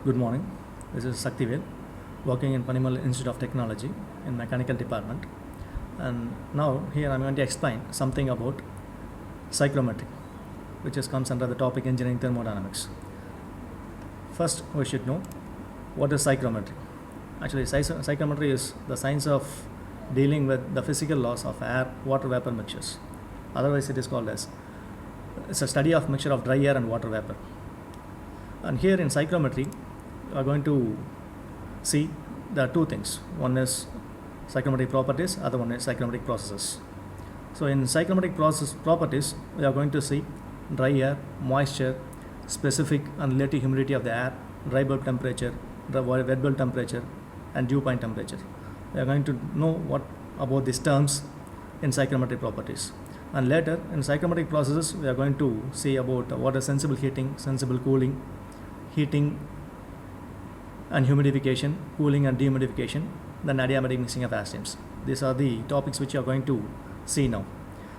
Good morning. This is Saktivel, working in Panimal Institute of Technology in Mechanical Department. And now here I'm going to explain something about psychrometry, which comes under the topic engineering thermodynamics. First, we should know what is psychrometry. Actually, psychrometry is the science of dealing with the physical laws of air, water, vapor mixtures. Otherwise, it is called as it's a study of mixture of dry air and water vapor. And here in psychrometry, we are going to see there are two things. One is psychrometric properties, other one is psychrometric processes. So in psychrometric process properties, we are going to see dry air, moisture, specific and relative humidity of the air, dry bulb temperature, wet bulb temperature, and dew point temperature. We are going to know what about these terms in psychrometric properties. And later in psychrometric processes, we are going to see about what is sensible heating, sensible cooling, heating and humidification, cooling and dehumidification, then adiabatic mixing of air streams. These are the topics which you are going to see now.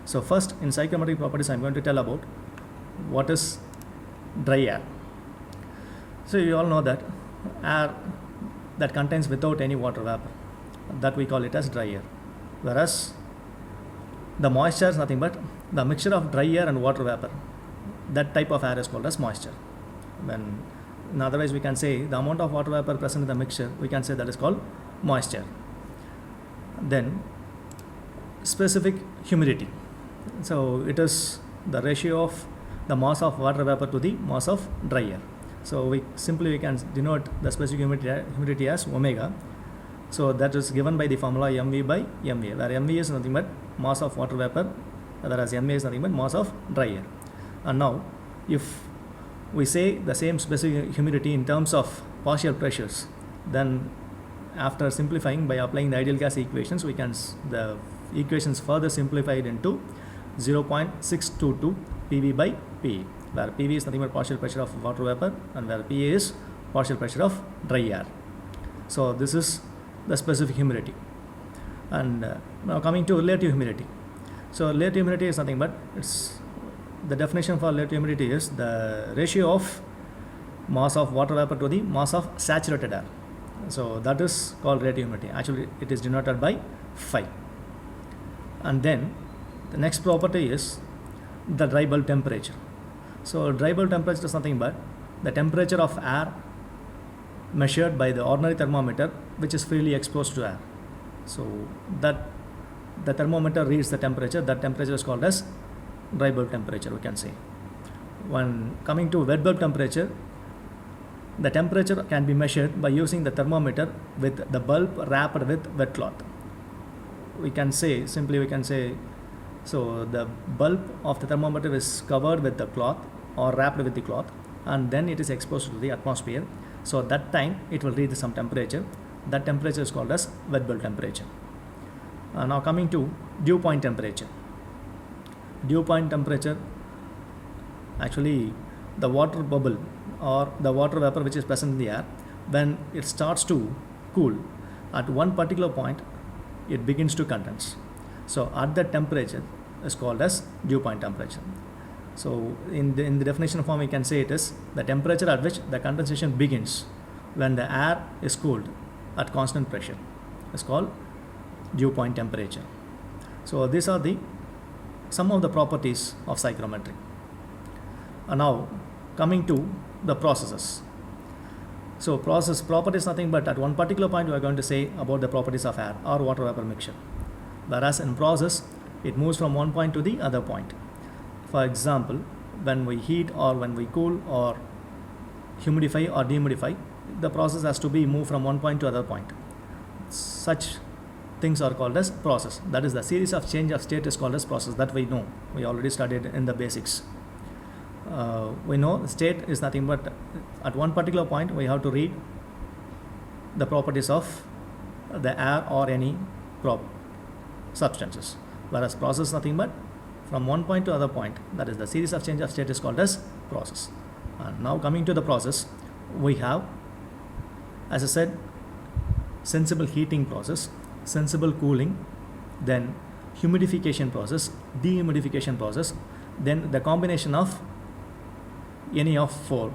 So first, in psychrometric properties, I am going to tell about what is dry air. So you all know that air that contains without any water vapor, that we call it as dry air. Whereas the moisture is nothing but the mixture of dry air and water vapor. That type of air is called as moisture. Otherwise, we can say the amount of water vapor present in the mixture, we can say that is called moisture. Then specific humidity. So it is the ratio of the mass of water vapor to the mass of dry air. So we can denote the specific humidity as omega. So that is given by the formula mv by mva, where mv is nothing but mass of water vapor, whereas ma is nothing but mass of dry air. And now, if we say the same specific humidity in terms of partial pressures, then after simplifying by applying the ideal gas equations, the equations further simplified into 0.622 PV by PE, where PV is nothing but partial pressure of water vapor and where PA is partial pressure of dry air. So this is the specific humidity. And now coming to relative humidity. So relative humidity is nothing but the definition for relative humidity is the ratio of mass of water vapor to the mass of saturated air. So that is called relative humidity. Actually, it is denoted by phi. And then the next property is the dry bulb temperature. So dry bulb temperature is nothing but the temperature of air measured by the ordinary thermometer, which is freely exposed to air. So that the thermometer reads the temperature, that temperature is called as dry bulb temperature, we can say. When coming to wet bulb temperature, the temperature can be measured by using the thermometer with the bulb wrapped with wet cloth. We can say, so the bulb of the thermometer is covered with the cloth or wrapped with the cloth, and then it is exposed to the atmosphere. So at that time it will read some temperature. That temperature is called as wet bulb temperature. Now coming to dew point temperature. Dew point temperature, actually the water bubble or the water vapor which is present in the air, when it starts to cool at one particular point, it begins to condense. So at that temperature is called as dew point temperature. So in the definition form, we can say it is the temperature at which the condensation begins when the air is cooled at constant pressure. It's called dew point temperature. So these are some of the properties of psychrometry. And now coming to the processes. So process property is nothing but at one particular point we are going to say about the properties of air or water vapor mixture. Whereas in process, it moves from one point to the other point. For example, when we heat or when we cool or humidify or dehumidify, the process has to be moved from one point to other point. Such things are called as process. That is, the series of change of state is called as process. That we know. We already studied in the basics. We know state is nothing but at one particular point we have to read the properties of the air or any substances. Whereas process is nothing but from one point to other point. That is, the series of change of state is called as process. And now coming to the process, we have, as I said, sensible heating process, sensible cooling, then humidification process, dehumidification process, then the combination of any of four,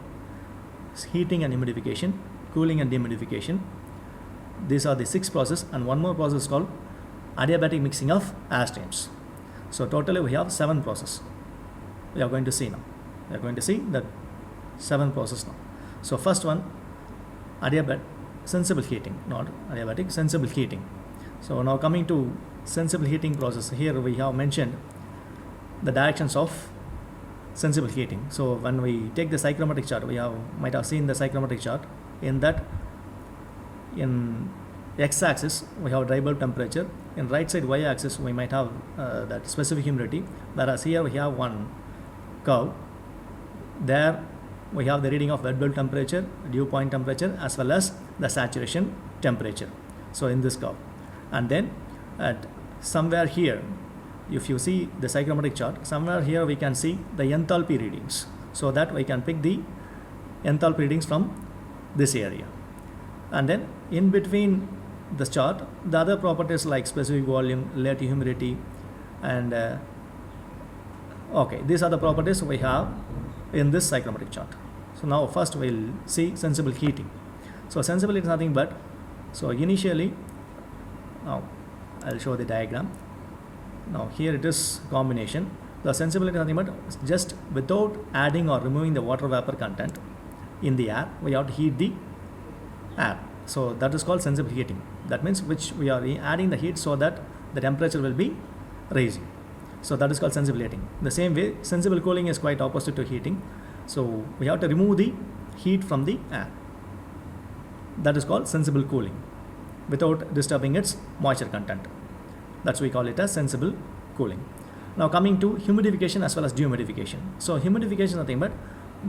heating and humidification, cooling and dehumidification. These are the 6 processes, and one more process called adiabatic mixing of air streams. So totally we have 7 processes. We are going to see now. We are going to see that 7 processes now. So first one, adiabatic sensible heating, not adiabatic, sensible heating. So now coming to sensible heating process, here we have mentioned the directions of sensible heating. So when we take the psychrometric chart, might have seen the psychrometric chart. In that, in x-axis we have dry bulb temperature, in right side y-axis we might have that specific humidity, whereas here we have one curve. There we have the reading of wet bulb temperature, dew point temperature, as well as the saturation temperature. So in this curve, and then at somewhere here, if you see the psychrometric chart, somewhere here we can see the enthalpy readings, so that we can pick the enthalpy readings from this area. And then in between the chart, the other properties like specific volume, relative humidity, and okay, these are the properties we have in this psychrometric chart. So now first we'll see sensible heating. So sensible heat is nothing but, so initially, now I'll show the diagram. Now here it is combination. The sensibility is nothing but just without adding or removing the water vapor content in the air, we have to heat the air. So that is called sensible heating. That means which we are adding the heat so that the temperature will be raising. So that is called sensible heating. The same way, sensible cooling is quite opposite to heating. So we have to remove the heat from the air. That is called sensible cooling without disturbing its moisture content. That's we call it as sensible cooling. Now coming to humidification as well as dehumidification. So humidification is nothing but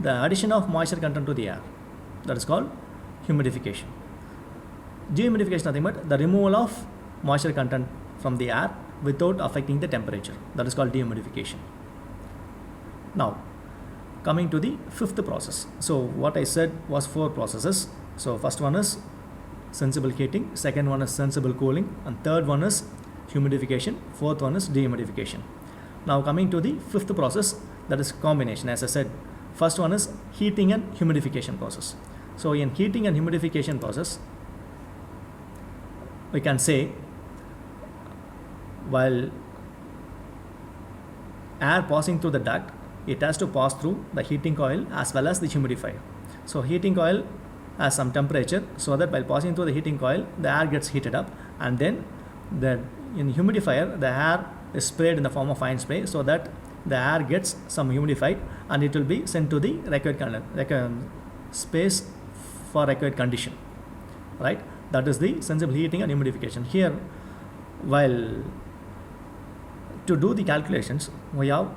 the addition of moisture content to the air. That is called humidification. Dehumidification is nothing but the removal of moisture content from the air without affecting the temperature. That is called dehumidification. Now coming to the 5th process. So what I said was 4 processes. So first one is sensible heating, second one is sensible cooling, and third one is humidification, fourth one is dehumidification. Now coming to the 5th process, that is combination. As I said, first one is heating and humidification process. So in heating and humidification process, we can say while air passing through the duct, it has to pass through the heating coil as well as the humidifier. So heating coil has some temperature, so that while passing through the heating coil, the air gets heated up, and then in humidifier, the air is sprayed in the form of fine spray, so that the air gets some humidified and it will be sent to the required space for required condition, right? That is the sensible heating and humidification. Here, while to do the calculations, we have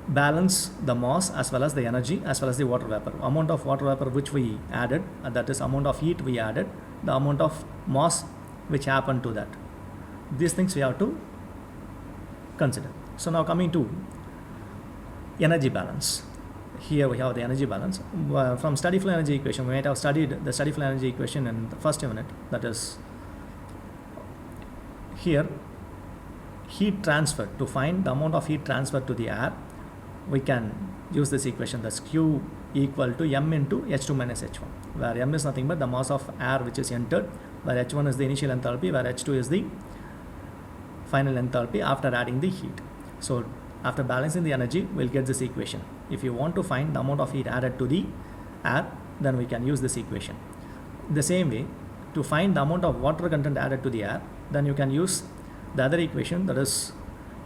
balance the mass as well as the energy as well as the water vapor. Amount of water vapor which we added, and that is amount of heat we added, the amount of mass which happened to that. These things we have to consider. So now coming to energy balance. Here we have the energy balance. From steady flow energy equation, we might have studied the steady flow energy equation in the first unit. That is here heat transfer. To find the amount of heat transfer to the air, we can use this equation, that's Q equal to M into H2 minus H1, where M is nothing but the mass of air which is entered, where H1 is the initial enthalpy, where H2 is the final enthalpy after adding the heat. So after balancing the energy, we'll get this equation. If you want to find the amount of heat added to the air, then we can use this equation. The same way, to find the amount of water content added to the air, then you can use the other equation, that is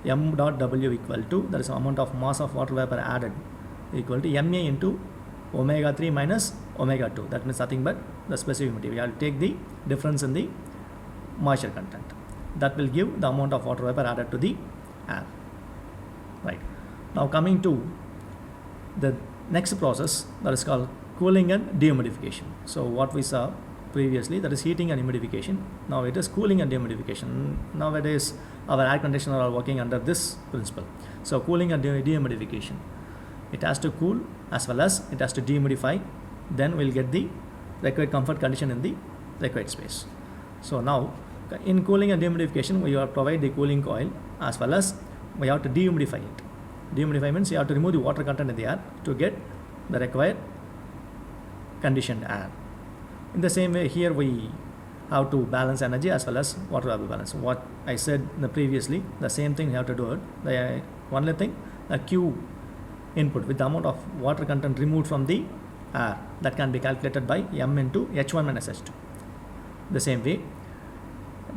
M dot W equal to, that is the amount of mass of water vapor added, equal to Ma into omega 3 minus omega 2. That means nothing but the specific humidity. We have to take the difference in the moisture content. That will give the amount of water vapor added to the air. Right. Now coming to the next process, that is called cooling and dehumidification. So what we saw previously, that is heating and humidification. Now it is cooling and dehumidification. Nowadays our air conditioner are working under this principle. So cooling and dehumidification, it has to cool as well as it has to dehumidify, then we'll get the required comfort condition in the required space. So now in cooling and dehumidification, we have to provide the cooling coil as well as we have to dehumidify it. Dehumidify means you have to remove the water content in the air to get the required conditioned air. In the same way, here we have to balance energy as well as water vapor balance. What I said previously, the same thing you have to do it. The only thing, a Q input with the amount of water content removed from the air, that can be calculated by m into H1 minus H2. The same way,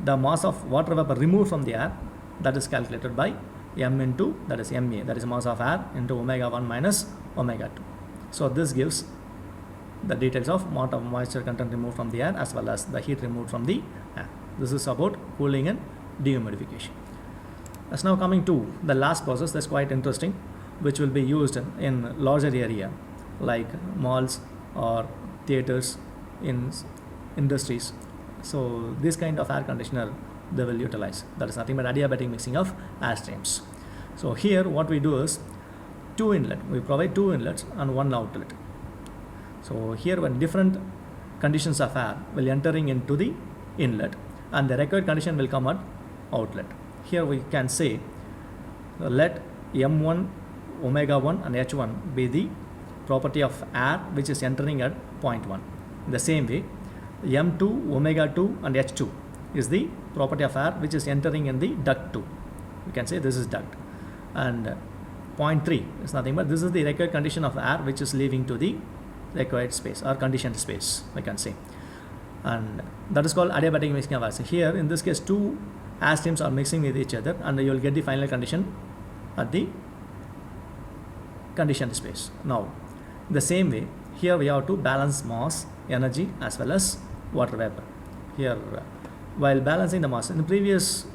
the mass of water vapor removed from the air, that is calculated by m into, that is ma, that is mass of air into omega 1 minus omega 2. So this gives the details of amount of moisture content removed from the air as well as the heat removed from the air. This is about cooling and dehumidification. As now coming to the last process, that's quite interesting, which will be used in larger area like malls or theaters, in industries. So this kind of air conditioner they will utilize. That is nothing but adiabatic mixing of air streams. So here what we do is two inlet. We provide two inlets and one outlet. So here when different conditions of air will entering into the inlet and the required condition will come at outlet. Here we can say let M1, omega 1 and H1 be the property of air which is entering at point 1. In the same way, M2, omega 2 and H2 is the property of air which is entering in the duct 2. We can say this is duct. And point 3 is nothing but this is the required condition of air which is leaving to the required space or conditioned space, I can say. And that is called adiabatic mixing of air. So here in this case two air streams are mixing with each other and you will get the final condition at the conditioned space. Now the same way, here we have to balance mass, energy as well as water vapor. Here while balancing the mass, in the previous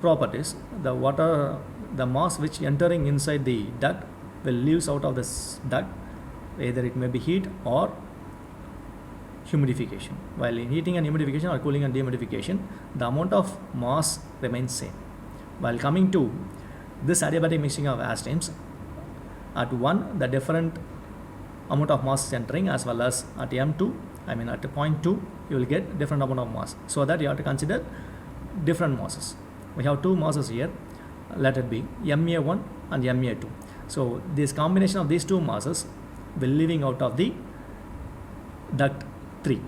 properties, the mass which entering inside the duct will leaves out of this duct, either it may be heat or humidification. While in heating and humidification or cooling and dehumidification, the amount of mass remains same. While coming to this adiabatic mixing of air streams, at 1 the different amount of mass is entering as well as at M2, I mean at point 2 you will get different amount of mass. So that you have to consider different masses. We have two masses here, let it be Ma1 and Ma2. So this combination of these two masses will leaving out of the duct 3.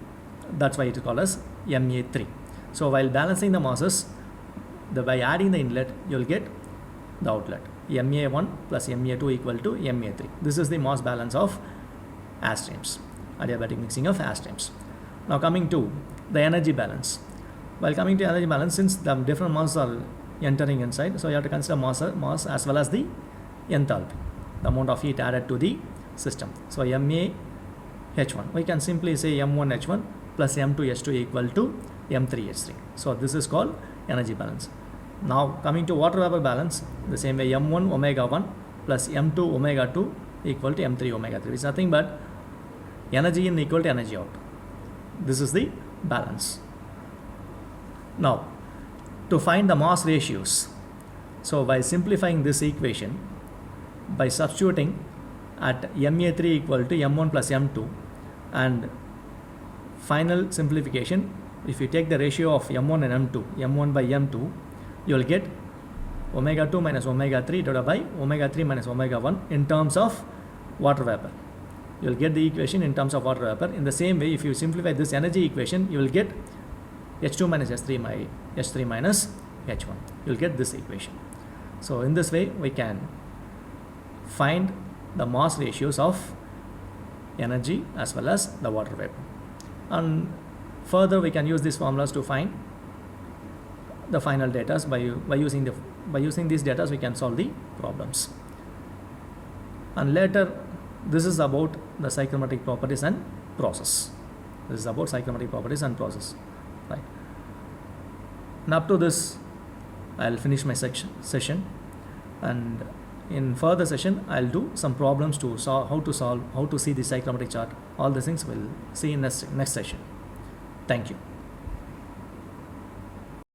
That's why it is called as Ma3. So while balancing the masses, by adding the inlet you will get the outlet. Ma1 plus Ma2 equal to Ma3. This is the mass balance of air streams, adiabatic mixing of air streams. Now coming to the energy balance. While coming to energy balance, since the different masses are entering inside, so you have to consider mass as well as the enthalpy, the amount of heat added to the system. So Ma H1, we can simply say M1 H1 plus M2 H2 equal to M3 H3. So this is called energy balance. Now coming to water vapor balance, the same way M1 omega 1 plus M2 omega 2 equal to M3 omega 3. It's nothing but energy in equal to energy out. This is the balance. Now to find the mass ratios, so by simplifying this equation, by substituting at Ma3 equal to M1 plus M2 and final simplification, if you take the ratio of M1 and M2, M1 by M2, you will get omega 2 minus omega 3 divided by omega 3 minus omega 1 in terms of water vapor. You will get the equation in terms of water vapor. In the same way, if you simplify this energy equation, you will get H2 minus H3 minus H1. You will get this equation. So in this way, we can find the mass ratios of energy as well as the water vapor. And further, we can use these formulas to find the final data. By using these data, we can solve the problems. And later, this is about the psychromatic properties and process. This is about psychromatic properties and process, right? And up to this, I'll finish my session, and in further session, I'll do some problems to solve how to see the psychromatic chart. All these things we'll see in next session. Thank you.